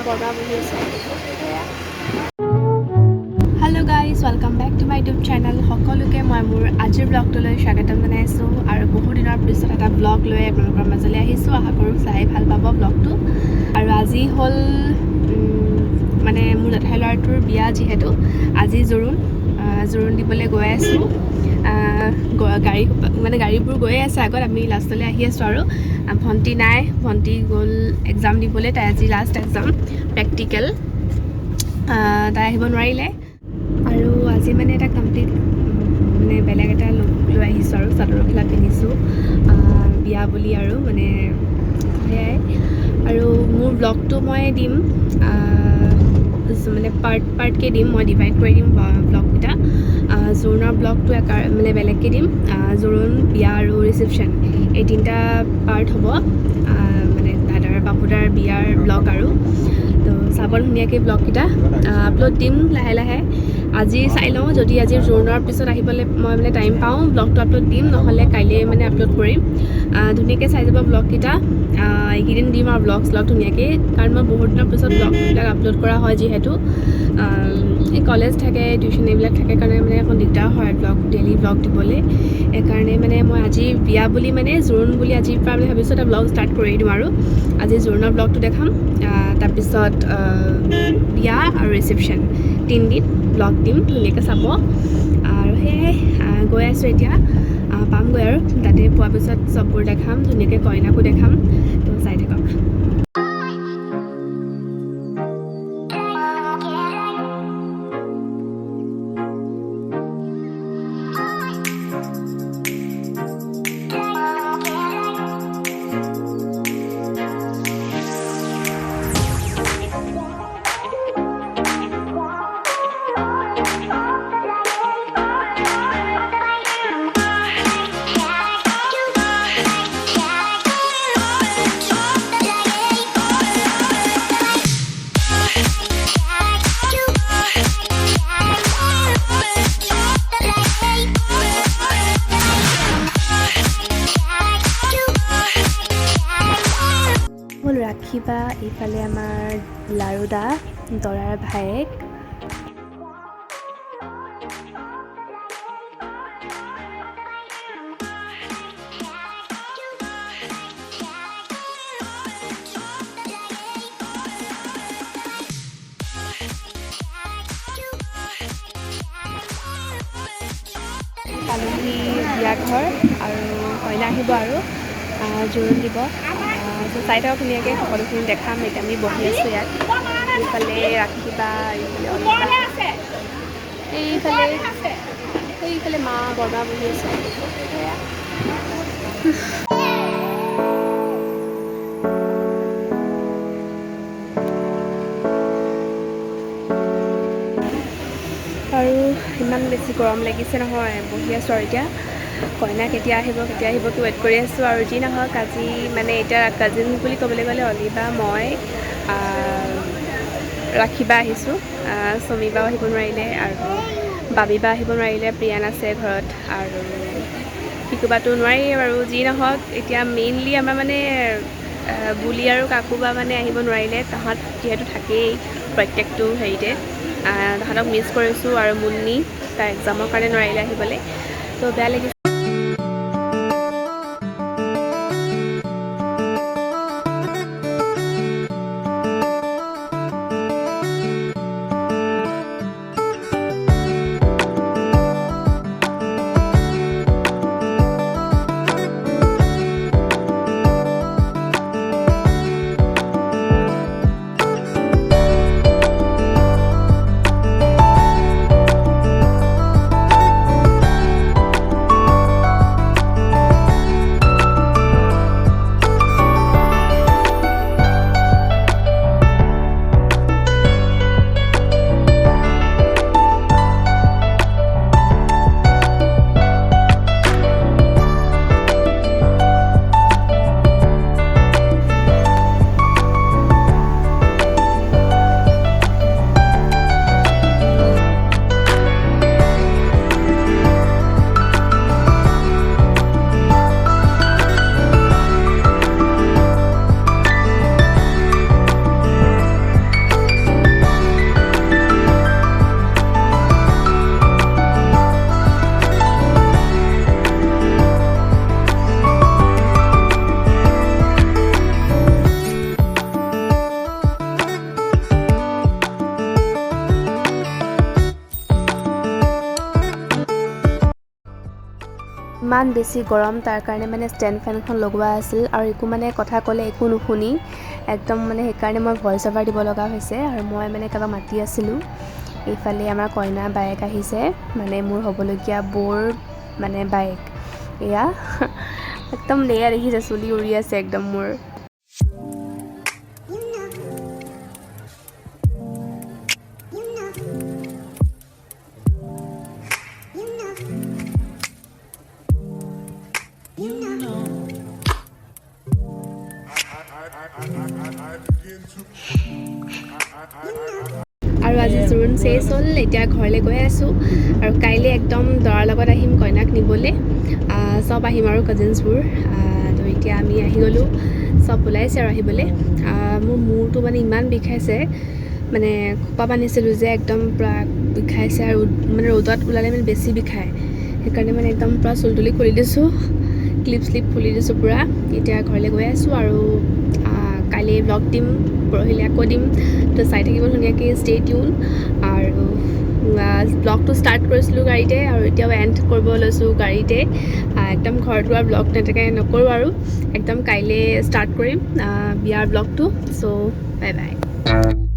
বগা বহি আছে। Hello' guys, welcome back to my YouTube channel. সকলোকে মই মোৰ আজিৰ ব্লগটোলৈ স্বাগতম জনাইছোঁ আৰু বহু দিনৰ পিছত এটা ব্লগ লৈ আপোনালোকৰ মাজলৈ আহিছোঁ। আশা কৰোঁ চাই ভাল পাব ব্লগটো। আৰু আজি হ'ল মানে মোৰ জেঠাই ল'ৰাটোৰ বিয়া, যিহেতু আজি জোৰোণ দিবলৈ গৈ আছোঁ। গাড়ীবোৰ গৈয়ে আছে আগত, আমি লাষ্টলৈ আহি আছোঁ। আৰু ভণ্টি নাই, ভণ্টি গ'ল এক্সাম দিবলৈ। তাই আজি লাষ্ট এক্সাম প্ৰেক্টিকেল, তাই আহিব নোৱাৰিলে। আৰু আজি মানে এটা কমপ্লিট মানে বেলেগ এটা লুক লৈ আহিছোঁ আৰু চাদৰ মেখেলা পিন্ধিছোঁ বিয়া বুলি, আৰু মানে সেয়াই। আৰু মোৰ ব্লগটো মই দিম মানে পাৰ্টকৈ দিম, মই ডিভাইড কৰি দিম ব্লগকেইটা। জোৰোণৰ ব্লগটো মানে বেলেগকৈ দিম, জোৰোণ, বিয়া আৰু ৰিচিপশ্যন, এই তিনিটা পাৰ্ট হ'ব মানে দাদাৰ বাপুদাৰ বিয়াৰ ব্লগ। আৰু তো চাব ধুনীয়াকৈ ব্লগকেইটা আপলোড দিম লাহে লাহে। আজি চাই লওঁ, যদি আজি জোৰোণৰ পিছত আহিবলৈ মই মানে টাইম পাওঁ ব্লগটো আপলোড দিম, নহ'লে কাইলৈ মানে আপলোড কৰিম। ধুনীয়াকৈ চাই যাব ব্লগকেইটা। এইকেইদিন দিম আৰু ব্লগ ধুনীয়াকৈ, কাৰণ মই বহুত দিনৰ পিছত ব্লগবিলাক আপলোড কৰা হয়, যিহেতু এই কলেজ থাকে, টিউশ্যন এইবিলাক থাকে কাৰণে মানে অকণ দিগদাৰ হয় ডেইলি ব্লগ দিবলৈ। সেইকাৰণে মানে মই আজি বিয়া বুলি মানে জোৰোণ বুলি আজিৰ পৰা মানে ভাবিছোঁ এটা ব্লগ ষ্টাৰ্ট কৰি দিম। আৰু আজি জোৰোণৰ ব্লগটো দেখাম, তাৰপিছত বিয়া আৰু ৰিচিপশ্যন, 3 দিন ব্লগ দিম, ধুনীয়াকৈ চাব। আৰু সেয়াই গৈ আছোঁ এতিয়া, পামগৈ আৰু তাতে পোৱাৰ পিছত চববোৰ দেখাম, ধুনীয়াকৈ কইনাকো দেখাম, তো চাই থাকক। ৰাখিবা, এইফালে আমাৰ লাৰু দা, দৰাৰ ভায়েক। পালোহি বিয়া ঘৰ, আৰু কইনা আহিব আৰু জোৰোণ দিব। চাই থাকক ধুনীয়াকৈ, সকলোখিনি দেখাম। এতিয়া আমি বহি আছোঁ ইয়াত, এইফালে ৰাখিবা, এইফালে অনিবা, এইফালে মা বৰমা বহি আছে। আৰু ইমান বেছি গৰম লাগিছে নহয়, বহি আছোঁ আৰু এতিয়া। কইনা কেতিয়া আহিব কি ৱেইট কৰি আছোঁ। আৰু যি নহওক, আজি মানে এতিয়া কাজিন বুলি ক'বলৈ গ'লে অলিবা, মই, ৰাখিবা আহিছোঁ। চমীবাও আহিব নোৱাৰিলে, আৰু বাবীবা আহিব নোৱাৰিলে, প্ৰিয়ান আছে ঘৰত, আৰু শিকুবাটো নোৱাৰিয়ে বাৰু। যি নহওক, এতিয়া মেইনলি আমাৰ মানে বুলি আৰু কাকুবা মানে আহিব নোৱাৰিলে। তাহাঁত যিহেতু থাকেই প্ৰত্যেকটো হেৰিতে, তাহাঁতক মিছ কৰিছোঁ। আৰু মুন্নি তাই এক্সামৰ কাৰণে নোৱাৰিলে আহিবলৈ, তো বেয়া লাগিছে। ইমান বেছি গৰম তাৰ কাৰণে মানে ষ্টেণ্ড ফেনখন লগোৱা আছিল আৰু একো মানে কথা ক'লে একো নুশুনি একদম মানে সেইকাৰণে মই ভইচ অভাৰ দিব লগা হৈছে আৰু মই মানে কাৰোবাক মাতি আছিলোঁ এইফালে আমাৰ কইনা বায়েক আহিছে মানে মোৰ হ'বলগীয়া বৌৰ মানে বায়েক এয়া একদম এয়া দেখিছে চুলি উৰি আছে একদম মোৰ আৰু আজি জোৰোণ চেচ হ'ল এতিয়া ঘৰলৈ গৈ আছোঁ আৰু কাইলৈ একদম দৰাৰ লগত আহিম কইনাক নিবলৈ চব আহিম আৰু কাজিনছবোৰ তো এতিয়া আমি আহি গ'লোঁ চব ওলাইছে আৰু আহিবলৈ মোৰ মূৰটো মানে ইমান বিষাইছে মানে খোপা বান্ধিছিলোঁ যে একদম পূৰা বিষাইছে আৰু মানে ৰ'দত ওলালে মানে বেছি বিষায় সেইকাৰণে মানে একদম পূৰা চুলি তুলি খুলি দিছোঁ ক্লিপ শ্লিপ খুলি দিছোঁ পূৰা এতিয়া ঘৰলৈ গৈ আছোঁ আৰু কালি ব্লগ দিম পৰহিলৈ আকৌ দিম তো চাই থাকিব ধুনীয়াকৈ ষ্টে টিউন আৰু ব্লগটো ষ্টাৰ্ট কৰিছিলোঁ গাড়ীতে আৰু এতিয়াও এণ্ড কৰিব লৈছোঁ গাড়ীতে একদম ঘৰত যোৱাৰ ব্লগ তেনেকৈ নকৰোঁ আৰু একদম কাইলৈ ষ্টাৰ্ট কৰিম বিয়াৰ ব্লগটো চ' বাই বাই